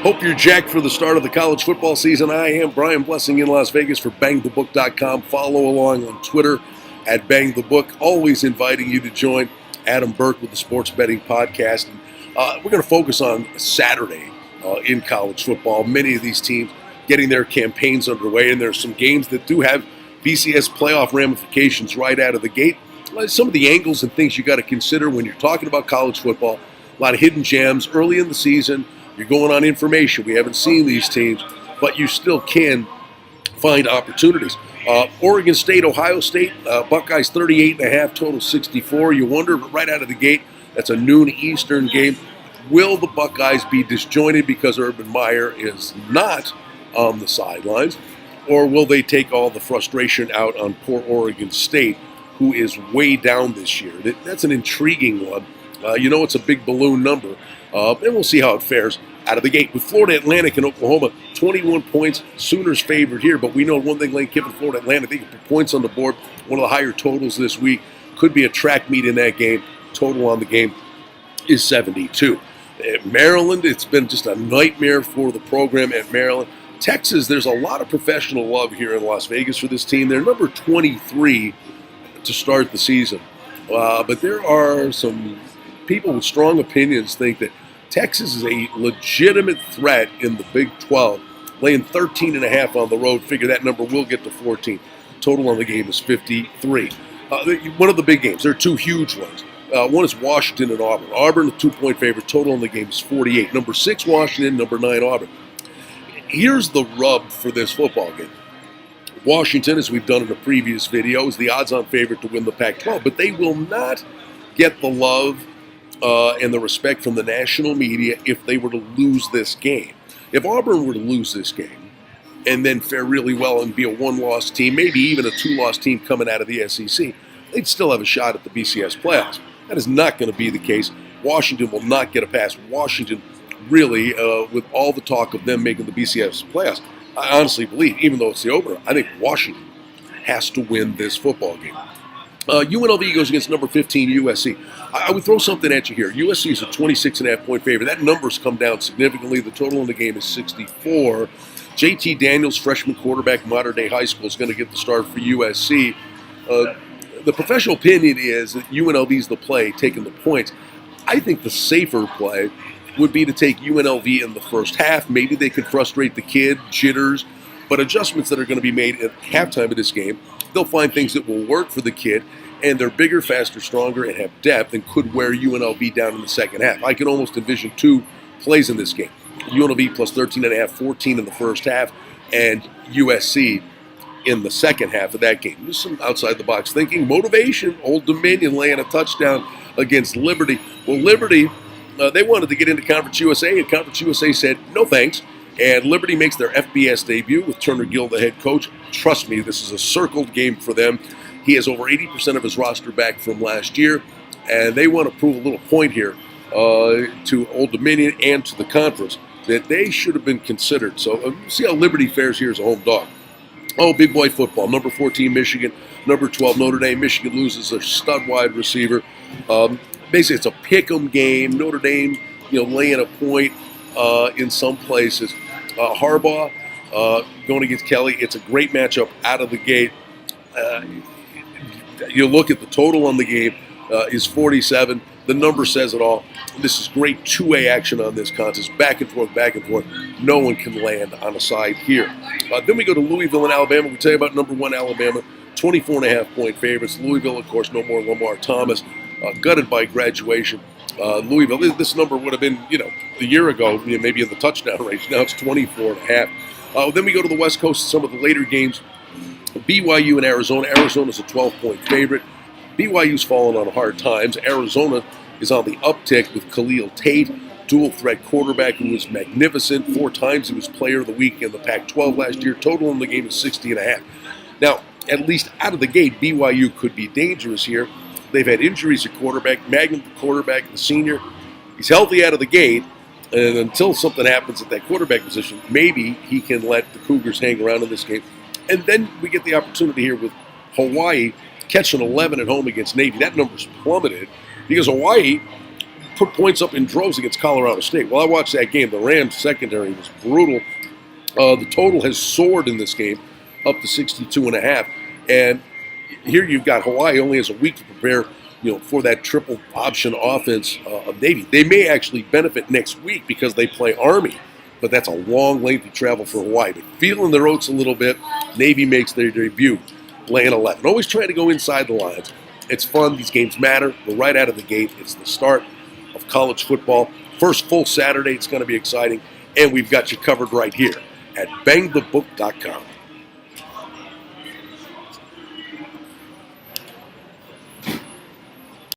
Hope you're jacked for the start of the college football season. I am Brian Blessing in Las Vegas for BangTheBook.com. Follow along on Twitter at BangTheBook. Always inviting you to join Adam Burke with the Sports Betting Podcast. We're going to focus on Saturday in college football. Many of these teams getting their campaigns underway, and there's some games that do have BCS playoff ramifications right out of the gate. Some of the angles and things you got to consider when you're talking about college football. A lot of hidden gems early in the season. You're going on information. We haven't seen these teams, but you still can find opportunities. Oregon State, Ohio State, Buckeyes 38.5, total 64. You wonder right out of the gate, that's a noon Eastern game. Will the Buckeyes be disjointed because Urban Meyer is not on the sidelines? Or will they take all the frustration out on poor Oregon State, who is way down this year? That's an intriguing one. It's a big balloon number. And we'll see how it fares out of the gate. With Florida Atlantic and Oklahoma, 21 points. Sooners favored here, but we know one thing, Lane Kiffin, Florida Atlantic, they can put points on the board. One of the higher totals this week. Could be a track meet in that game. Total on the game is 72. At Maryland, it's been just a nightmare for the program at Maryland. Texas, there's a lot of professional love here in Las Vegas for this team. They're number 23 to start the season. But there are some people with strong opinions think that Texas is a legitimate threat in the Big 12, laying 13.5 on the road. Figure that number will get to 14. Total on the game is 53. One of the big games. There are two huge ones. One is Washington and Auburn. Auburn, a 2-point favorite. Total on the game is 48. Number 6, Washington. Number 9, Auburn. Here's the rub for this football game. Washington, as we've done in the previous video, is the odds-on favorite to win the Pac-12, but they will not get the love and the respect from the national media if they were to lose this game. If Auburn were to lose this game and then fare really well and be a one-loss team, maybe even a two-loss team coming out of the SEC, they'd still have a shot at the BCS playoffs. That is not going to be the case. Washington will not get a pass. Washington really, with all the talk of them making the BCS playoffs, I honestly believe, even though it's the opener, I think Washington has to win this football game. UNLV goes against number 15 USC. I would throw something at you here. USC is a 26.5-point favorite. That number's come down significantly. The total in the game is 64. JT Daniels, freshman quarterback, Modern Day High School, is going to get the start for USC. The professional opinion is that UNLV is the play, taking the points. I think the safer play would be to take UNLV in the first half. Maybe they could frustrate the kid, jitters, but adjustments that are going to be made at halftime of this game, they'll find things that will work for the kid, and they're bigger, faster, stronger, and have depth and could wear UNLV down in the second half. I can almost envision two plays in this game. UNLV plus 13.5, 14 in the first half, and USC in the second half of that game. Just some outside-the-box thinking. Motivation, Old Dominion laying a touchdown against Liberty. Well, Liberty, they wanted to get into Conference USA, and Conference USA said, no thanks. And Liberty makes their FBS debut with Turner Gill, the head coach. Trust me, this is a circled game for them. He has over 80% of his roster back from last year, and they want to prove a little point here to Old Dominion and to the conference that they should have been considered. So see how Liberty fares here as a home dog. Oh, big boy football. Number 14, Michigan. Number 12, Notre Dame. Michigan loses their stud wide receiver. Basically, it's a pick-em game. Notre Dame, laying a point in some places. Harbaugh going against Kelly. It's a great matchup out of the gate. You look at the total on the game is 47. The number says it all. This is great two-way action on this contest. Back and forth, back and forth. No one can land on a side here. Then we go to Louisville and Alabama. We tell you about number 1 Alabama. 24.5-point favorites. Louisville, of course, no more Lamar Thomas. Gutted by graduation. Louisville, this number would have been, a year ago, maybe in the touchdown range. Now it's 24.5. Then we go to the West Coast, some of the later games. BYU and Arizona. Arizona's a 12-point favorite. BYU's fallen on hard times. Arizona is on the uptick with Khalil Tate, dual-threat quarterback who was magnificent. 4 times he was player of the week in the Pac-12 last year. Total in the game is 60.5. Now, at least out of the gate, BYU could be dangerous here. They've had injuries at quarterback. Magnum, the quarterback, the senior, he's healthy out of the gate. And until something happens at that quarterback position, maybe he can let the Cougars hang around in this game. And then we get the opportunity here with Hawaii catching 11 at home against Navy. That number's plummeted because Hawaii put points up in droves against Colorado State. Well, I watched that game. The Rams secondary was brutal. The total has soared in this game up to 62.5. And here you've got Hawaii only has a week to prepare, for that triple option offense of Navy. They may actually benefit next week because they play Army, but that's a long, lengthy travel for Hawaii. But feeling their oats a little bit, Navy makes their debut, laying 11. Always trying to go inside the lines. It's fun. These games matter. But right out of the gate, it's the start of college football. First full Saturday. It's going to be exciting. And we've got you covered right here at bangthebook.com.